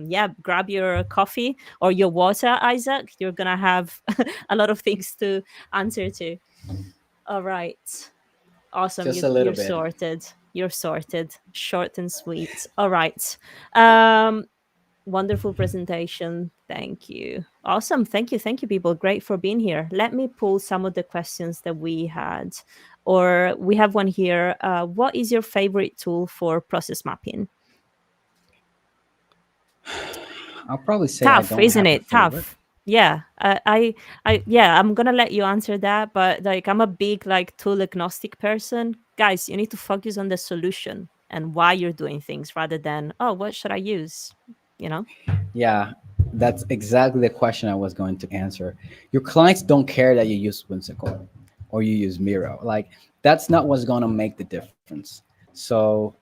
yeah, grab your coffee or your water, Isaac. You're going to have a lot of things to answer to. All right. Awesome. Just a little You're bit. sorted. You're sorted. Short and sweet. All right. Um, wonderful presentation. Thank you. Awesome. Thank you. Thank you, people. Great for being here. Let me pull some of the questions that we had. Or we have one here. What is your favorite tool for process mapping? I'll probably say I Tough, don't isn't have a it? favorite. Tough. Yeah. Yeah, I'm gonna let you answer that, but like I'm a big like tool agnostic person. Guys, you need to focus on the solution and why you're doing things rather than, oh, what should I use? You know? Yeah, that's exactly the question I was going to answer. Your clients don't care that you use Whimsical or you use Miro. Like that's not what's going to make the difference. So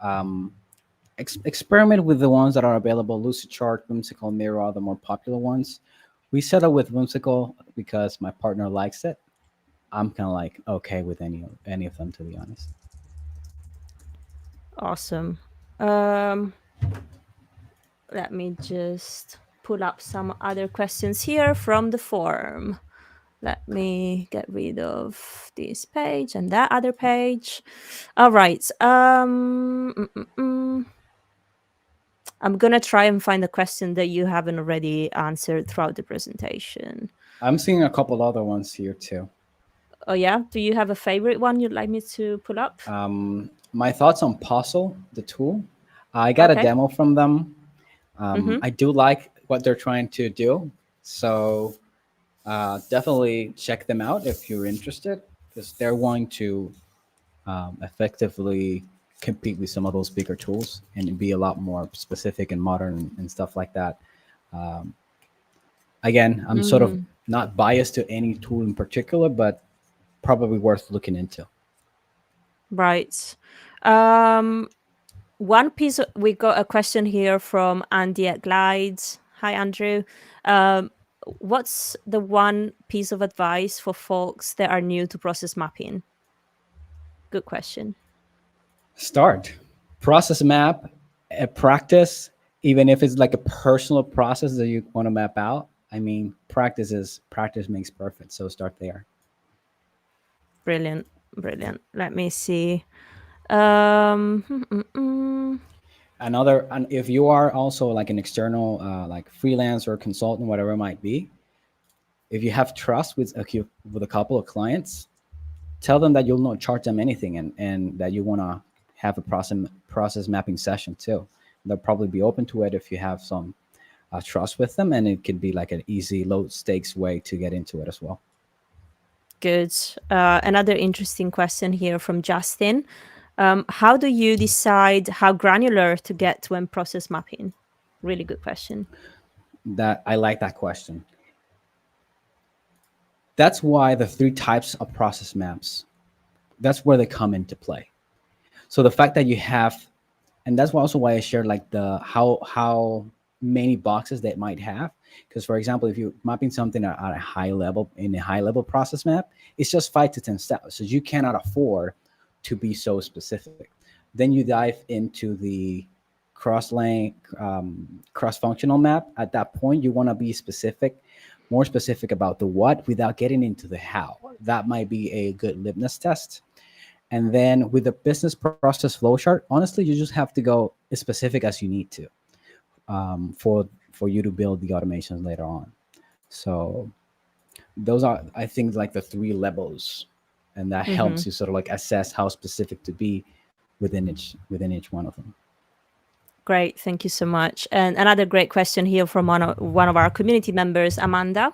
experiment with the ones that are available. Lucidchart, Whimsical, Miro are the more popular ones. We set up with Whimsical because my partner likes it. I'm kind of like okay with any of them, to be honest. Awesome. Um Let me just pull up some other questions here from the forum. Let me get rid of this page and that other page. All right. I'm gonna try and find a question that you haven't already answered throughout the presentation. I'm seeing a couple other ones here too. Oh yeah, do you have a favorite one you'd like me to pull up? My thoughts on Puzzle, the tool. I got a Okay. demo from them. Mm-hmm. I do like what they're trying to do. So definitely check them out if you're interested, because they're wanting to effectively compete with some of those bigger tools and be a lot more specific and modern and stuff like that. Um, Again, I'm sort of Mm, not biased to any tool in particular, but probably worth looking into. right. Um, one piece we got a question here from Andy at Glides. Hi, Andrew. Um, what's the one piece of advice for folks that are new to process mapping? Good question. Start process map, practice, even if it's like a personal process that you want to map out. I mean, practice makes perfect. So start there. Brilliant. Brilliant. Let me see. Um, mm, mm, mm. Another, and if you are also like an external, like freelance or consultant, whatever it might be, if you have trust with with a couple of clients, tell them that you'll not charge them anything, and that you want to have a process mapping session too. They'll probably be open to it if you have some trust with them, and it could be like an easy, low stakes way to get into it as well. Good. Another interesting question here from Justin. How do you decide how granular to get when process mapping? Really good question. That I like that question. That's why the three types of process maps, that's where they come into play. So the fact that you have, and that's also why I shared like the how many boxes they might have. Because for example, if you're mapping something at a high level in a high level process map, it's just 5 to 10 steps. So you cannot afford to be so specific. Then you dive into the cross-lane, cross-functional map. At that point, you want to be specific, more specific about the what without getting into the how. That might be a good litmus test. And then with the business process flowchart, honestly, you just have to go as specific as you need to, for you to build the automations later on. So those are, I think, like the three levels, and that helps you sort of like assess how specific to be within each one of them. Great, thank you so much. And another great question here from one of our community members, Amanda.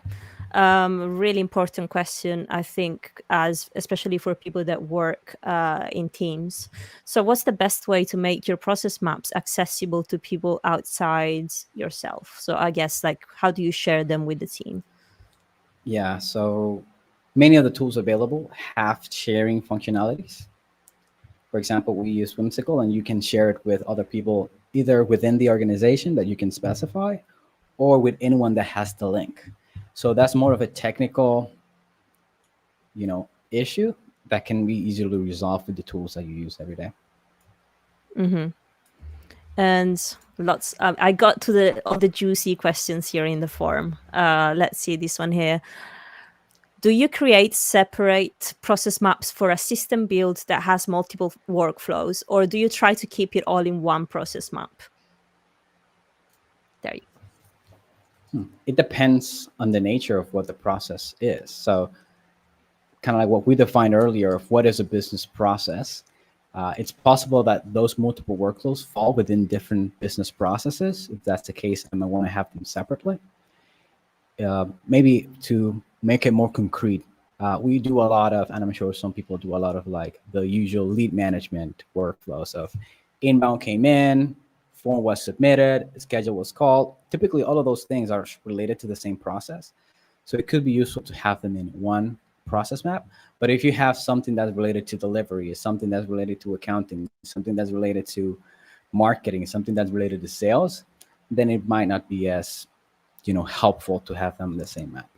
Really important question, I think, as especially for people that work in teams. So, what's the best way to make your process maps accessible to people outside yourself? So, I guess, like, how do you share them with the team? Yeah, so many of the tools available have sharing functionalities. For example, we use Whimsical, and you can share it with other people either within the organization that you can specify, or with anyone that has the link. So that's more of a technical, issue that can be easily resolved with the tools that you use every day. And lots. I got to all the juicy questions here in the form. Let's see this one here. Do you create separate process maps for a system build that has multiple workflows, or do you try to keep it all in one process map? There you go. It depends on the nature of what the process is. So kind of like what we defined earlier of what is a business process. It's possible that those multiple workflows fall within different business processes. If that's the case, I might want to have them separately. Maybe to make it more concrete, we do a lot of, and I'm sure some people do a lot of like the usual lead management workflows of inbound came in, form was submitted, schedule was called. Typically, all of those things are related to the same process. So it could be useful to have them in one process map. But if you have something that's related to delivery, something that's related to accounting, something that's related to marketing, something that's related to sales, then it might not be as helpful to have them in the same map.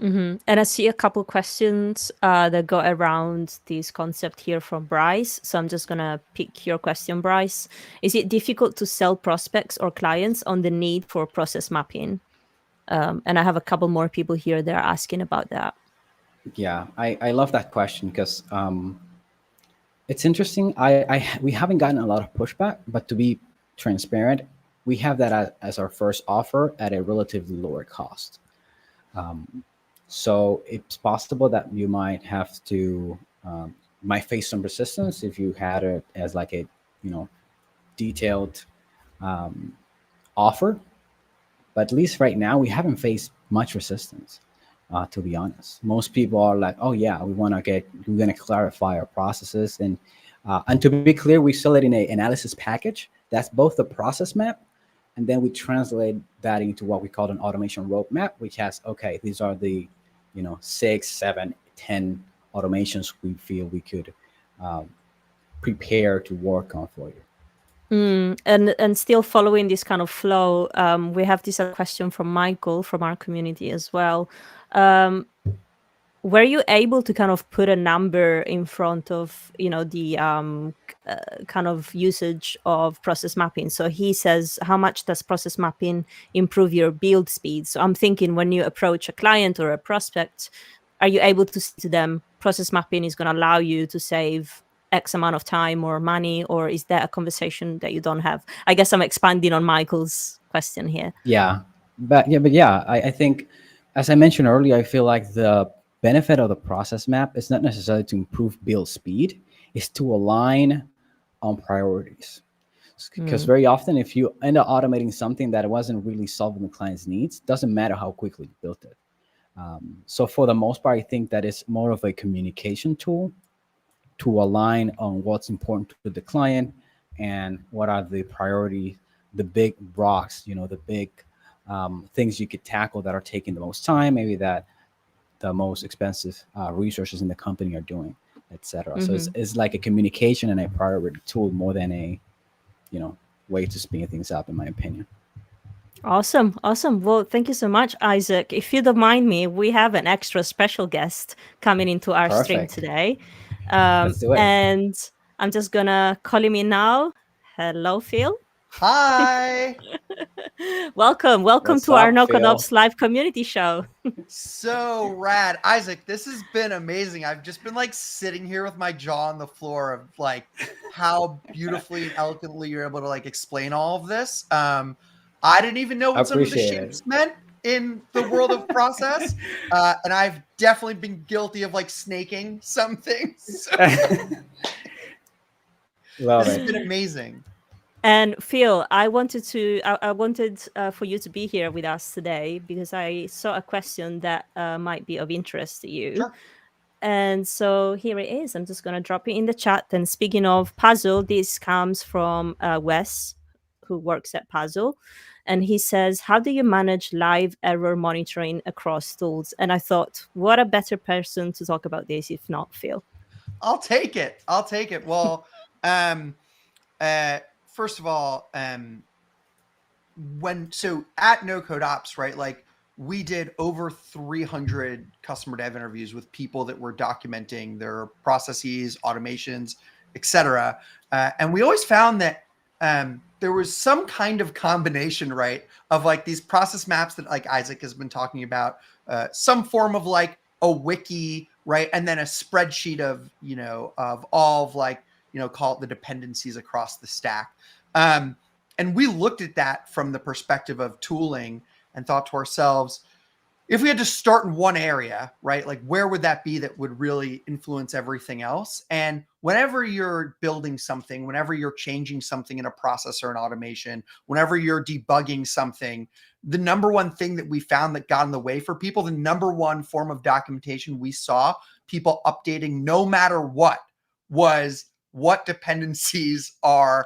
And I see a couple questions that go around this concept here from Bryce. So I'm just going to pick your question, Bryce. Is it difficult to sell prospects or clients on the need for process mapping? And I have a couple more people here that are asking about that. Yeah, I love that question because it's interesting. We haven't gotten a lot of pushback, but to be transparent, we have that as our first offer at a relatively lower cost. So it's possible that you might have to might face some resistance if you had it as like a detailed offer. But at least right now, we haven't faced much resistance. To be honest, most people are like, "Oh yeah, we're gonna clarify our processes," and to be clear, we sell it in a analysis package. That's both the process map, and then we translate that into what we call an automation roadmap, which has, okay, these are the 6, 7, 10 automations we feel we could prepare to work on for you. And still following this kind of flow, we have this question from Michael from our community as well. Were you able to kind of put a number in front of the kind of usage of process mapping? So he says, how much does process mapping improve your build speed? So I'm thinking, when you approach a client or a prospect, are you able to say to them, process mapping is going to allow you to save X amount of time or money, or is that a conversation that you don't have? I guess I'm expanding on Michael's question here. Yeah, but I think, as I mentioned earlier, I feel like the benefit of the process map is not necessarily to improve build speed, is to align on priorities. Because very often, if you end up automating something that wasn't really solving the client's needs, doesn't matter how quickly you built it. So for the most part, I think that it's more of a communication tool to align on what's important to the client and what are the priorities, the big rocks, the big things you could tackle that are taking the most time, maybe that the most expensive resources in the company are doing, etc. So it's like a communication and a priority tool more than a, way to speed things up, in my opinion. Awesome. Well, thank you so much, Isaac. If you don't mind me, we have an extra special guest coming into our stream Perfect. today. Let's do it. And I'm just gonna call him in now. Hello, Phil. Hi. Welcome What's to our up, Phil? NoCodeOps Live Community Show. So rad. Isaac, this has been amazing. I've just been like sitting here with my jaw on the floor of like how beautifully and eloquently you're able to like explain all of this. I didn't even know what some of the Appreciate shapes it. meant in the world of process. And I've definitely been guilty of like snaking some things. So Love this has it. been amazing. And Phil, I wanted for you to be here with us today because I saw a question that might be of interest to you. Sure. And so here it is. I'm just going to drop it in the chat. And speaking of Puzzle, this comes from Wes, who works at Puzzle. And he says, how do you manage live error monitoring across tools? And I thought, what a better person to talk about this if not Phil? I'll take it. Well, first of all, so at NoCodeOps, right, like we did over 300 customer dev interviews with people that were documenting their processes, automations, etc. And we always found that there was some kind of combination, right, of like these process maps that like Isaac has been talking about, some form of like a wiki, right, and then a spreadsheet of, of all of like, call it the dependencies across the stack. And we looked at that from the perspective of tooling and thought to ourselves, if we had to start in one area, right, like where would that be that would really influence everything else? And whenever you're building something, whenever you're changing something in a process or an automation, whenever you're debugging something, the number one thing that we found that got in the way for people, the number one form of documentation we saw people updating no matter what, was what dependencies are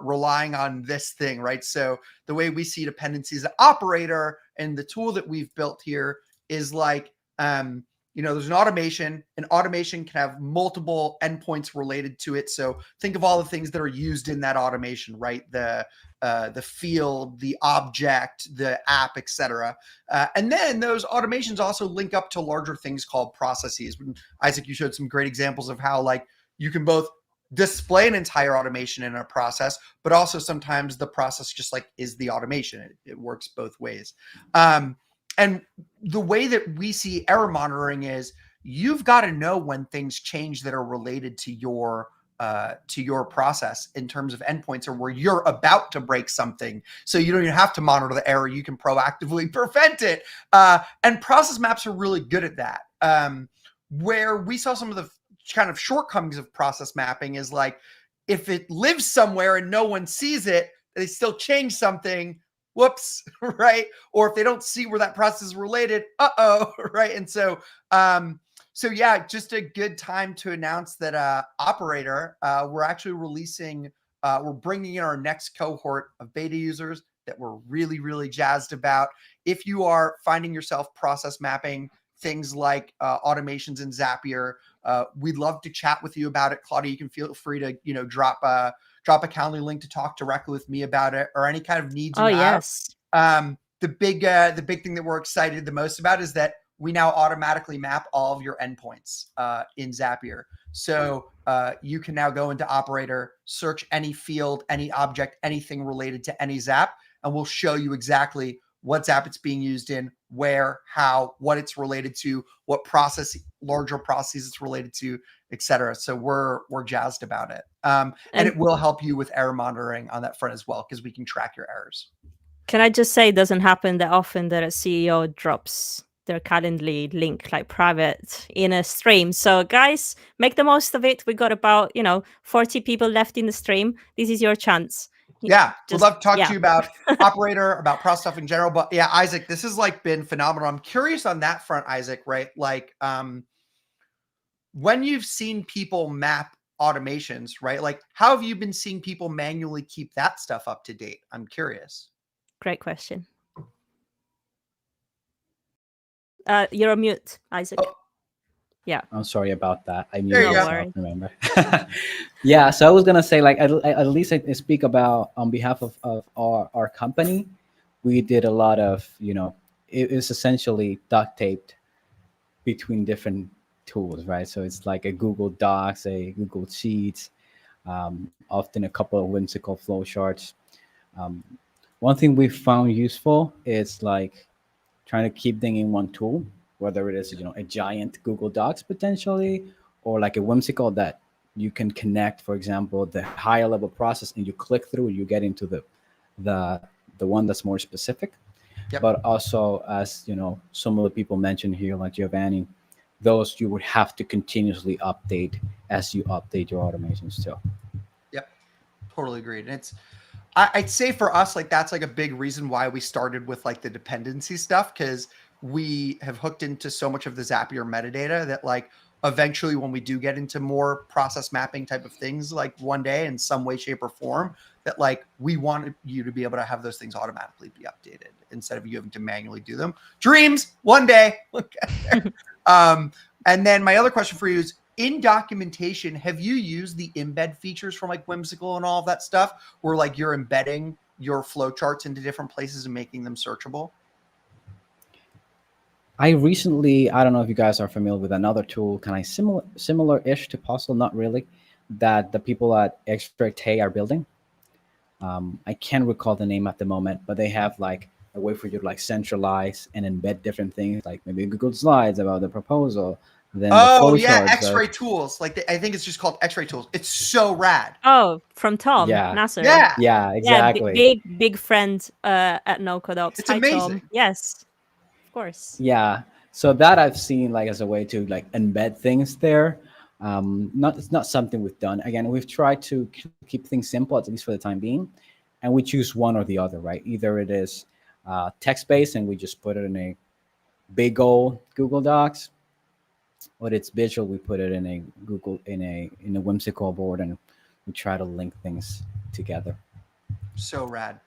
relying on this thing, right? So the way we see dependencies at Operator and the tool that we've built here is like, there's an automation. An automation can have multiple endpoints related to it. So think of all the things that are used in that automation, right? The field, the object, the app, etc. And then those automations also link up to larger things called processes. Isaac, you showed some great examples of how like you can both display an entire automation in a process, but also sometimes the process just like is the automation. It works both ways. And the way that we see error monitoring is you've got to know when things change that are related to your process in terms of endpoints or where you're about to break something. So you don't even have to monitor the error. You can proactively prevent it. And process maps are really good at that. Where we saw some of the kind of shortcomings of process mapping is like, if it lives somewhere and no one sees it, they still change something, whoops, right? Or if they don't see where that process is related, right? And so, yeah, just a good time to announce that Operator, we're actually releasing, we're bringing in our next cohort of beta users that we're really, really jazzed about. If you are finding yourself process mapping things like automations in Zapier, we'd love to chat with you about it. Claudia, you can feel free to, drop a Calendly link to talk directly with me about it or any kind of needs you have. Yes. The big thing that we're excited the most about is that we now automatically map all of your endpoints in Zapier. So you can now go into Operator, search any field, any object, anything related to any Zap, and we'll show you exactly what Zap it's being used in, where, how, what it's related to, what process, larger processes it's related to, etc. So we're jazzed about it. And it will help you with error monitoring on that front as well, because we can track your errors. Can I just say, it doesn't happen that often that a CEO drops their Calendly link like private in a stream. So guys, make the most of it. We got about 40 people left in the stream. This is your chance. Yeah, we'd love to talk to you about Operator, about process stuff in general. But yeah, Isaac, this has like been phenomenal. I'm curious on that front, Isaac, right? Like when you've seen people map automations, right? Like how have you been seeing people manually keep that stuff up to date? I'm curious. Great question. You're on mute, Isaac. Oh. Yeah. I'm sorry about that. I There you muted go. myself, remember? Yeah, so I was gonna say, like, at least I speak about on behalf of our company. We did a lot of, it is essentially duct taped between different tools, right? So it's like a Google Docs, a Google Sheets, often a couple of whimsical flowcharts. One thing we found useful is like trying to keep things in one tool, whether it is a giant Google Docs potentially, or like a whimsical that you can connect, for example, the higher level process, and you click through, you get into the one that's more specific. Yep. But also, as some of the people mentioned here, like Giovanni, those you would have to continuously update as you update your automations too. Yep, totally agreed. And I'd say for us, like that's like a big reason why we started with like the dependency stuff, because we have hooked into so much of the Zapier metadata that like eventually when we do get into more process mapping type of things, like one day in some way, shape or form, that like we want you to be able to have those things automatically be updated instead of you having to manually do them. Dreams, one day. And then my other question for you is, in documentation, have you used the embed features from like Whimsical and all of that stuff, where like you're embedding your flowcharts into different places and making them searchable? I don't know if you guys are familiar with another tool, kind of similar-ish to Puzzle, not really, that the people at Extract Hay are building. I can't recall the name at the moment, but they have like a way for you to like centralize and embed different things, like maybe Google Slides about the proposal. Then X-Ray Tools. Like I think it's just called X-Ray Tools. It's so rad. Oh, from Tom Yeah. Nasser. Yeah, exactly. Big friend at NoCodeOps. It's Hi, amazing. Tom. Yes, of course. Yeah, so that I've seen like as a way to like embed things there. It's not something we've done. Again, we've tried to keep things simple, at least for the time being, and we choose one or the other, right? Either it is text-based and we just put it in a big old Google Docs, or it's visual, we put it in a whimsical board, and we try to link things together. So rad.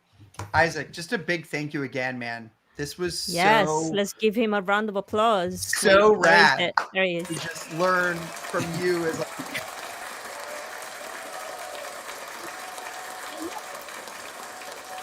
Isaac, just a big thank you again, man. This was Let's give him a round of applause. So rad. There he is. We just learned from you as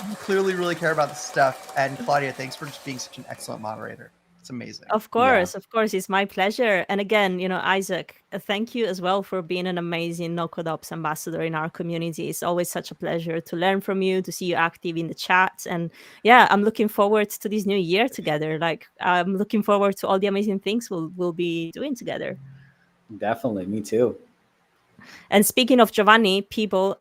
you clearly really care about this stuff. And Claudia, thanks for just being such an excellent moderator. It's amazing. Of course, it's my pleasure. And again, Isaac, thank you as well for being an amazing NoCodeOps ambassador in our community. It's always such a pleasure to learn from you, to see you active in the chat. And yeah, I'm looking forward to this new year together. Like I'm looking forward to all the amazing things we'll be doing together. Definitely, me too. And speaking of Giovanni, people,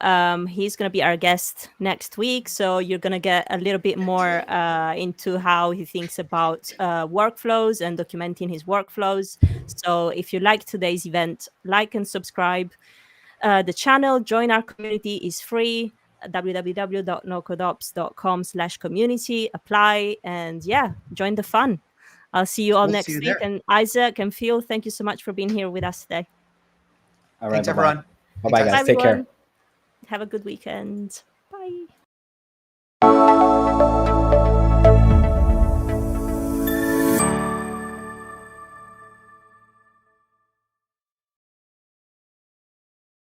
he's going to be our guest next week. So you're going to get a little bit more into how he thinks about workflows and documenting his workflows. So if you like today's event, like and subscribe. The channel, join our community is free. www.nocodeops.com/community. Apply and join the fun. I'll see you all next week. There. And Isaac and Phil, thank you so much for being here with us today. All right, thanks, everyone. Bye-bye, guys. Take care. Have a good weekend. Bye.